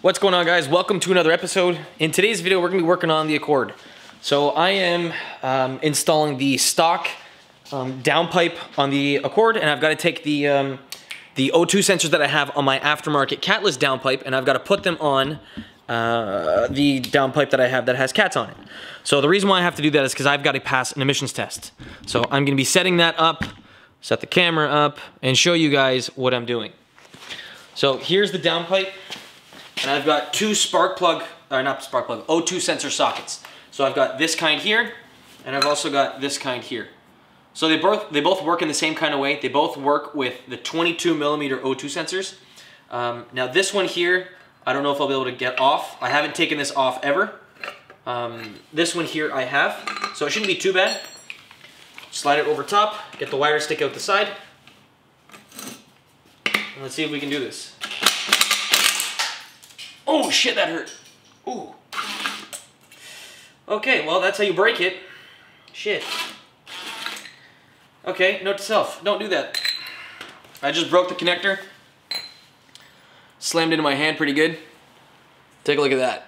What's going on, guys? Welcome to another episode. In today's video, we're going to be working on the Accord. So I am installing the stock downpipe on the Accord, and I've got to take the O2 sensors that I have on my aftermarket catless downpipe, and I've got to put them on the downpipe that I have that has cats on it. So the reason why I have to do that is because I've got to pass an emissions test. So I'm going to be setting that up, set the camera up, and show you guys what I'm doing. So here's the downpipe, and I've got two O2 sensor sockets. So I've got this kind here, and I've also got this kind here. So they both work in the same kind of way. They both work with the 22mm O2 sensors. Now this one here, I don't know if I'll be able to get off. I haven't taken this off ever. This one here I have, so it shouldn't be too bad. Slide it over top, get the wire stick out the side. And let's see if we can do this. Oh shit, that hurt. Ooh. Okay, well that's how you break it. Shit. Okay, note to self, don't do that. I just broke the connector. Slammed into my hand pretty good. Take a look at that.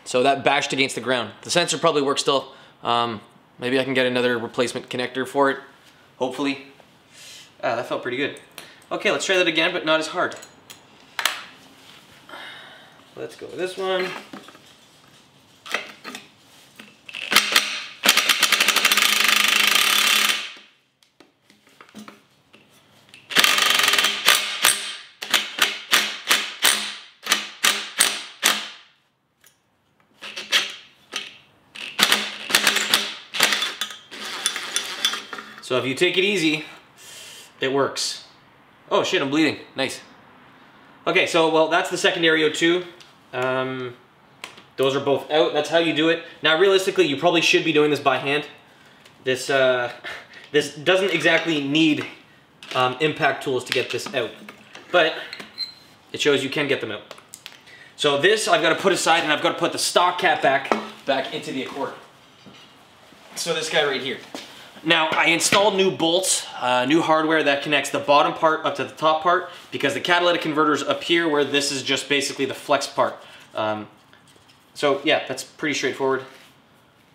So that bashed against the ground. The sensor probably works still. Maybe I can get another replacement connector for it. Hopefully. That felt pretty good. Okay, let's try that again, but not as hard. Let's go with this one. So if you take it easy, it works. Oh shit, I'm bleeding. Nice. Okay, so well, that's the secondary O2. Those are both out. That's how you do it. Now, realistically, you probably should be doing this by hand. This doesn't exactly need impact tools to get this out, but it shows you can get them out. So this I've got to put aside, and I've got to put the stock cap back into the Accord. So this guy right here. Now, I installed new bolts, new hardware that connects the bottom part up to the top part, because the catalytic converter's up here, where this is just basically the flex part. So yeah, that's pretty straightforward.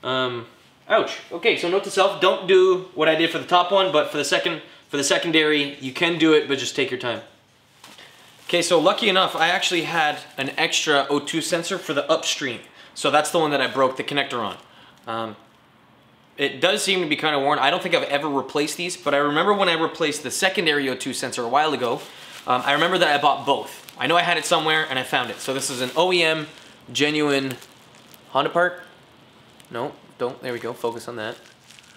Ouch. Okay, so note to self, don't do what I did for the top one, but for the secondary, you can do it, but just take your time. Okay, so lucky enough, I actually had an extra O2 sensor for the upstream. So that's the one that I broke the connector on. It does seem to be kind of worn. I don't think I've ever replaced these, but I remember when I replaced the secondary O2 sensor a while ago, I remember that I bought both. I know I had it somewhere and I found it. So this is an OEM, genuine Honda part. No, don't, there we go, focus on that.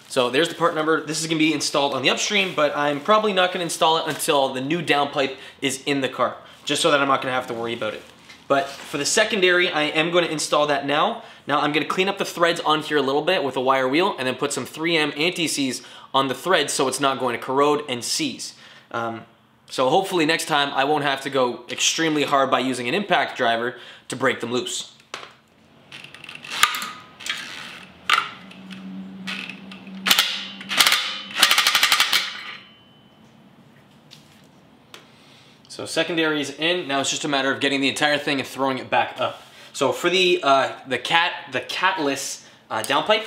So there's the part number. This is gonna be installed on the upstream, but I'm probably not gonna install it until the new downpipe is in the car, just so that I'm not gonna have to worry about it. But for the secondary, I am going to install that now. Now I'm going to clean up the threads on here a little bit with a wire wheel, and then put some 3M anti-seize on the threads so it's not going to corrode and seize. So hopefully next time I won't have to go extremely hard by using an impact driver to break them loose. So secondary is in. Now it's just a matter of getting the entire thing and throwing it back up. So for the catless downpipe,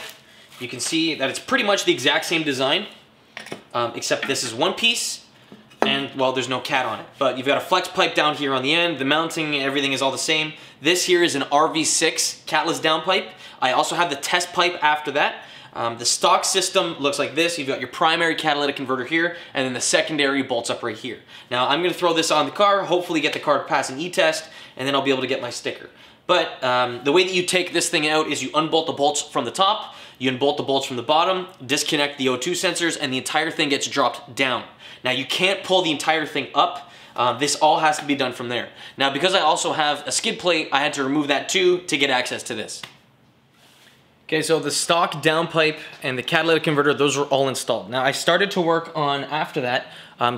you can see that it's pretty much the exact same design, except this is one piece, and well, there's no cat on it. But you've got a flex pipe down here on the end. The mounting, everything is all the same. This here is an RV6 catless downpipe. I also have the test pipe after that. The stock system looks like this. You've got your primary catalytic converter here, and then the secondary bolts up right here. Now I'm going to throw this on the car, hopefully get the car to pass an e-test, and then I'll be able to get my sticker. But the way that you take this thing out is you unbolt the bolts from the top, you unbolt the bolts from the bottom, disconnect the O2 sensors, and the entire thing gets dropped down. Now you can't pull the entire thing up. This all has to be done from there. Now because I also have a skid plate, I had to remove that too to get access to this. Okay, so the stock downpipe and the catalytic converter, those are all installed. Now I started to work on, after that,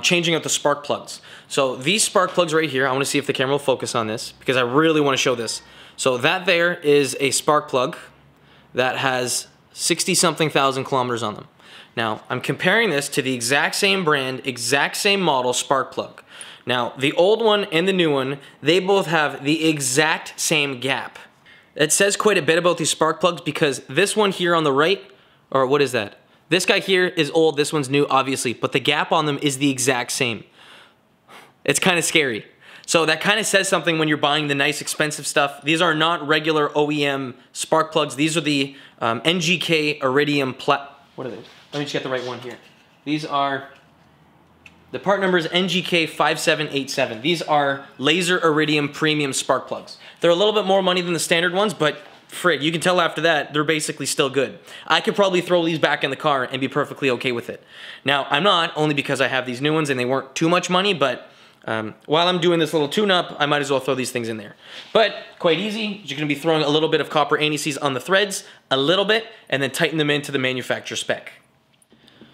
changing out the spark plugs. So these spark plugs right here, I want to see if the camera will focus on this, because I really want to show this. So that there is a spark plug that has 60-something thousand kilometers on them. Now, I'm comparing this to the exact same brand, exact same model spark plug. Now, the old one and the new one, they both have the exact same gap. It says quite a bit about these spark plugs because this one here on the right, or what is that? This guy here is old, this one's new, obviously, but the gap on them is the exact same. It's kind of scary. So that kind of says something when you're buying the nice expensive stuff. These are not regular OEM spark plugs. These are the NGK Iridium what are they? Let me just get the right one here. These are, the part number is NGK 5787. These are laser iridium premium spark plugs. They're a little bit more money than the standard ones, but frig, you can tell after that, they're basically still good. I could probably throw these back in the car and be perfectly okay with it. Now, I'm not, only because I have these new ones and they weren't too much money, but while I'm doing this little tune-up, I might as well throw these things in there. But quite easy. You're going to be throwing a little bit of copper anti-seize on the threads, a little bit, and then tighten them into the manufacturer spec.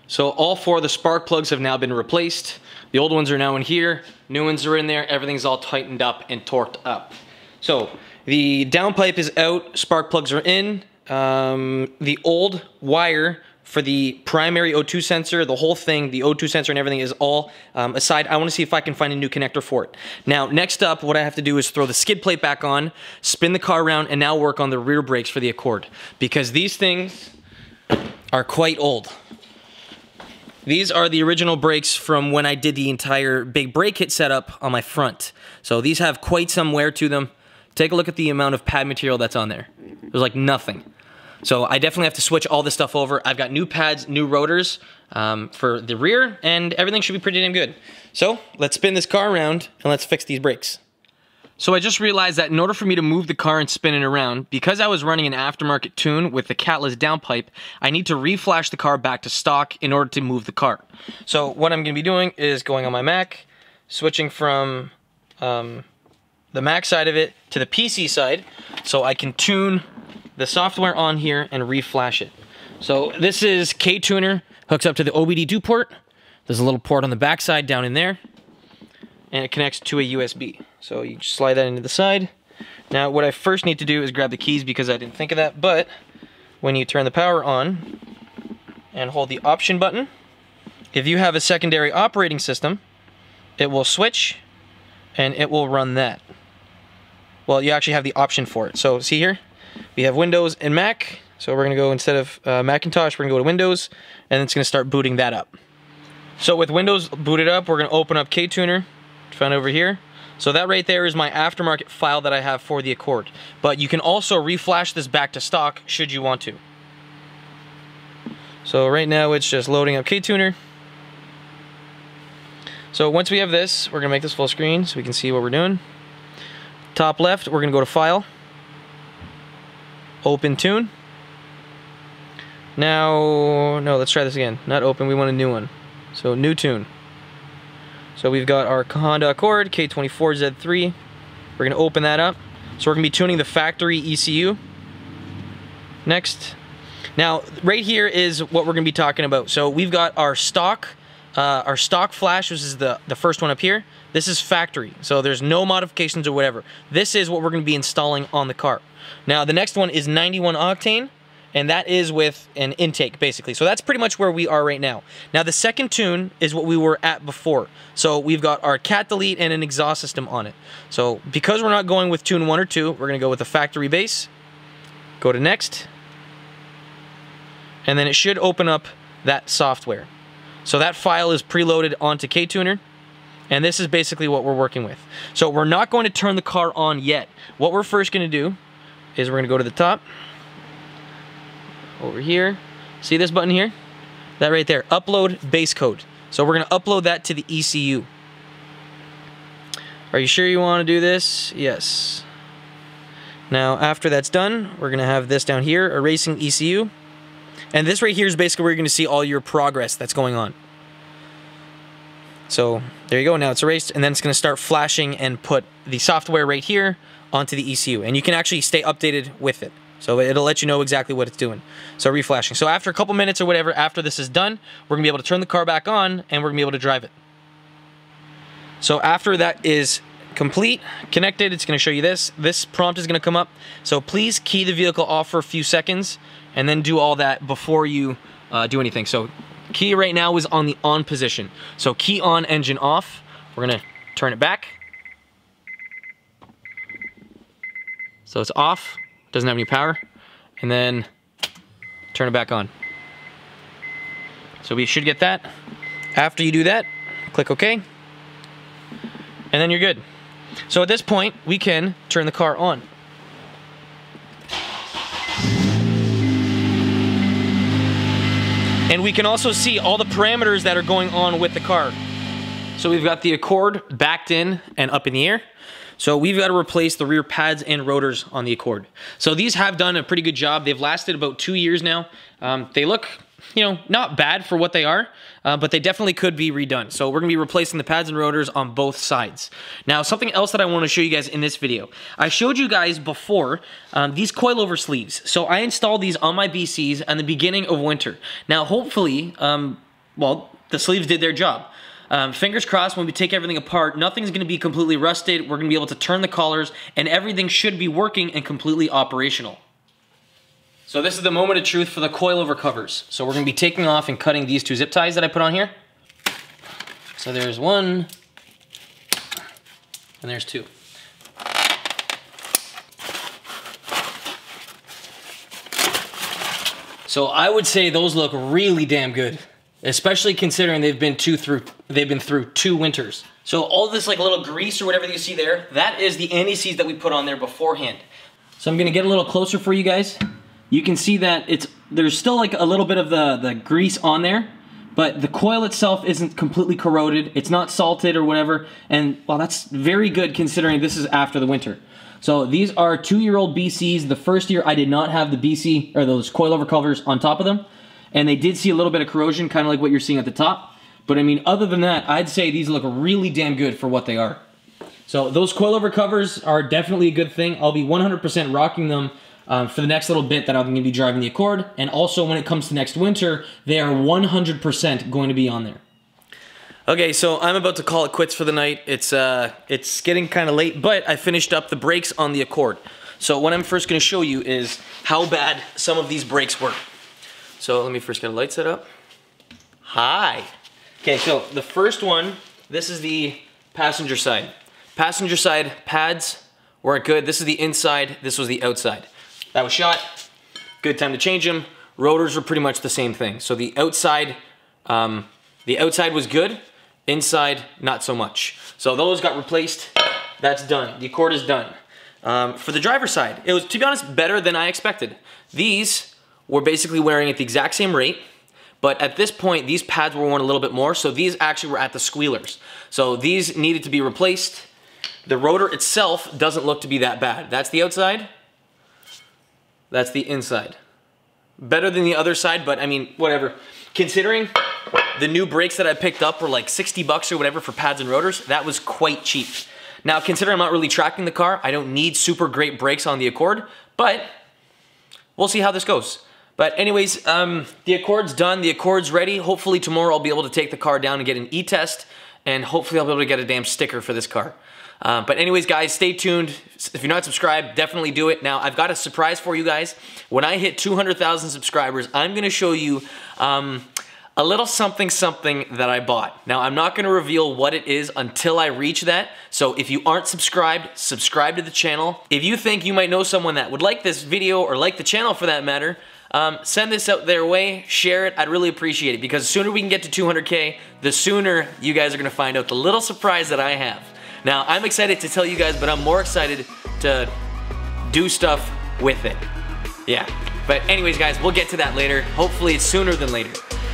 So all 4 of the spark plugs have now been replaced. The old ones are now in here. New ones are in there. Everything's all tightened up and torqued up. So the downpipe is out. Spark plugs are in. The old wire for the primary O2 sensor, the whole thing, the O2 sensor and everything is all aside. I want to see if I can find a new connector for it. Now, next up, what I have to do is throw the skid plate back on, spin the car around, and now work on the rear brakes for the Accord. Because these things are quite old. These are the original brakes from when I did the entire big brake kit setup on my front. So these have quite some wear to them. Take a look at the amount of pad material that's on there. There's like nothing. So I definitely have to switch all this stuff over. I've got new pads, new rotors for the rear, and everything should be pretty damn good. So let's spin this car around and let's fix these brakes. So I just realized that in order for me to move the car and spin it around, because I was running an aftermarket tune with the catless downpipe, I need to reflash the car back to stock in order to move the car. So what I'm going to be doing is going on my Mac, switching from the Mac side of it to the PC side, so I can tune the software on here and reflash it. So this is K-Tuner, hooks up to the OBD2 port. There's a little port on the back side down in there, and it connects to a USB. So you just slide that into the side. Now what I first need to do is grab the keys because I didn't think of that, but when you turn the power on and hold the option button, if you have a secondary operating system, it will switch and it will run that. Well, you actually have the option for it. So see here? We have Windows and Mac, so we're going to go, instead of Macintosh, we're going to go to Windows, and it's going to start booting that up. So with Windows booted up, we're going to open up K-Tuner, found over here. So that right there is my aftermarket file that I have for the Accord. But you can also reflash this back to stock should you want to. So right now it's just loading up K-Tuner. So once we have this, we're going to make this full screen so we can see what we're doing. Top left, we're going to go to File. Open tune. Now, no, let's try this again. Not open, we want a new one. So new tune. So we've got our Honda Accord K24Z3. We're gonna open that up. So we're gonna be tuning the factory ECU. Next. Now, right here is what we're gonna be talking about. So we've got our stock flash, which is the first one up here. This is factory, so there's no modifications or whatever. This is what we're gonna be installing on the car. Now, the next one is 91 octane, and that is with an intake, basically. So that's pretty much where we are right now. Now, the second tune is what we were at before. So we've got our cat delete and an exhaust system on it. So because we're not going with tune 1 or 2, we're gonna go with the factory base. Go to next. And then it should open up that software. So that file is preloaded onto K-Tuner. And this is basically what we're working with. So we're not going to turn the car on yet. What we're first going to do is we're going to go to the top. Over here. See this button here? That right there. Upload base code. So we're going to upload that to the ECU. Are you sure you want to do this? Yes. Now after that's done, we're going to have this down here, erasing ECU. And this right here is basically where you're going to see all your progress that's going on. So there you go, now it's erased, and then it's going to start flashing and put the software right here onto the ECU. And you can actually stay updated with it. So it'll let you know exactly what it's doing. So reflashing. So after a couple minutes or whatever, after this is done, we're going to be able to turn the car back on and we're going to be able to drive it. So after that is complete, connected, it's going to show you this. This prompt is going to come up. So please key the vehicle off for a few seconds and then do all that before you do anything. So key right now is on the on position. So key on, engine off. We're gonna turn it back. So it's off, doesn't have any power, and then turn it back on. So we should get that. After you do that, click OK, and then you're good. So at this point, we can turn the car on. And we can also see all the parameters that are going on with the car. So we've got the Accord backed in and up in the air. So we've got to replace the rear pads and rotors on the Accord. So these have done a pretty good job. They've lasted about 2 years now. They look, you know, not bad for what they are, but they definitely could be redone. So we're gonna be replacing the pads and rotors on both sides. Now, something else that I wanna show you guys in this video. I showed you guys before these coilover sleeves. So I installed these on my BCs at the beginning of winter. Now, hopefully, well, the sleeves did their job. Fingers crossed, when we take everything apart, nothing's gonna be completely rusted. We're gonna be able to turn the collars and everything should be working and completely operational. So this is the moment of truth for the coilover covers. So we're gonna be taking off and cutting these 2 zip ties that I put on here. So there's 1, and there's 2. So I would say those look really damn good, especially considering they've been through 2 winters. So all this like little grease or whatever you see there, that is the anti-seize that we put on there beforehand. So I'm gonna get a little closer for you guys. You can see that there's still like a little bit of the grease on there, but the coil itself isn't completely corroded. It's not salted or whatever, and well, that's very good considering this is after the winter. So these are 2-year-old BCs. The first year I did not have the BC or those coilover covers on top of them, and they did see a little bit of corrosion, kind of like what you're seeing at the top. But I mean, other than that, I'd say these look really damn good for what they are. So those coilover covers are definitely a good thing. I'll be 100% rocking them for the next little bit that I'm going to be driving the Accord, and also when it comes to next winter, they are 100% going to be on there. Okay, so I'm about to call it quits for the night. It's getting kind of late, but I finished up the brakes on the Accord. So what I'm first going to show you is how bad some of these brakes were. So let me first get a light set up. Hi. Okay, so the first one, this is the passenger side. Passenger side pads weren't good. This is the inside, this was the outside. That was shot, good time to change them. Rotors were pretty much the same thing. So the outside was good, inside not so much. So those got replaced, that's done. The Accord is done. For the driver's side, it was, to be honest, better than I expected. These were basically wearing at the exact same rate, but at this point, these pads were worn a little bit more, so these actually were at the squealers. So these needed to be replaced. The rotor itself doesn't look to be that bad. That's the outside. That's the inside. Better than the other side, but I mean, whatever. Considering the new brakes that I picked up were like 60 bucks or whatever for pads and rotors, that was quite cheap. Now, considering I'm not really tracking the car, I don't need super great brakes on the Accord, but we'll see how this goes. But anyways, the Accord's done, the Accord's ready. Hopefully tomorrow I'll be able to take the car down and get an e-test, and hopefully I'll be able to get a damn sticker for this car. But anyways, guys, stay tuned. If you're not subscribed, definitely do it. Now, I've got a surprise for you guys. When I hit 200,000 subscribers, I'm going to show you a little something that I bought. Now, I'm not going to reveal what it is until I reach that. So if you aren't subscribed, subscribe to the channel. If you think you might know someone that would like this video or like the channel for that matter, send this out their way, share it. I'd really appreciate it, because the sooner we can get to 200K, the sooner you guys are going to find out the little surprise that I have. Now, I'm excited to tell you guys, but I'm more excited to do stuff with it. Yeah. But anyways, guys, we'll get to that later. Hopefully, it's sooner than later.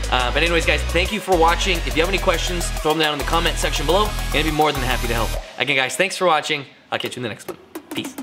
But anyways, guys, thank you for watching. If you have any questions, throw them down in the comment section below, and I'd be more than happy to help. Again, guys, thanks for watching. I'll catch you in the next one. Peace.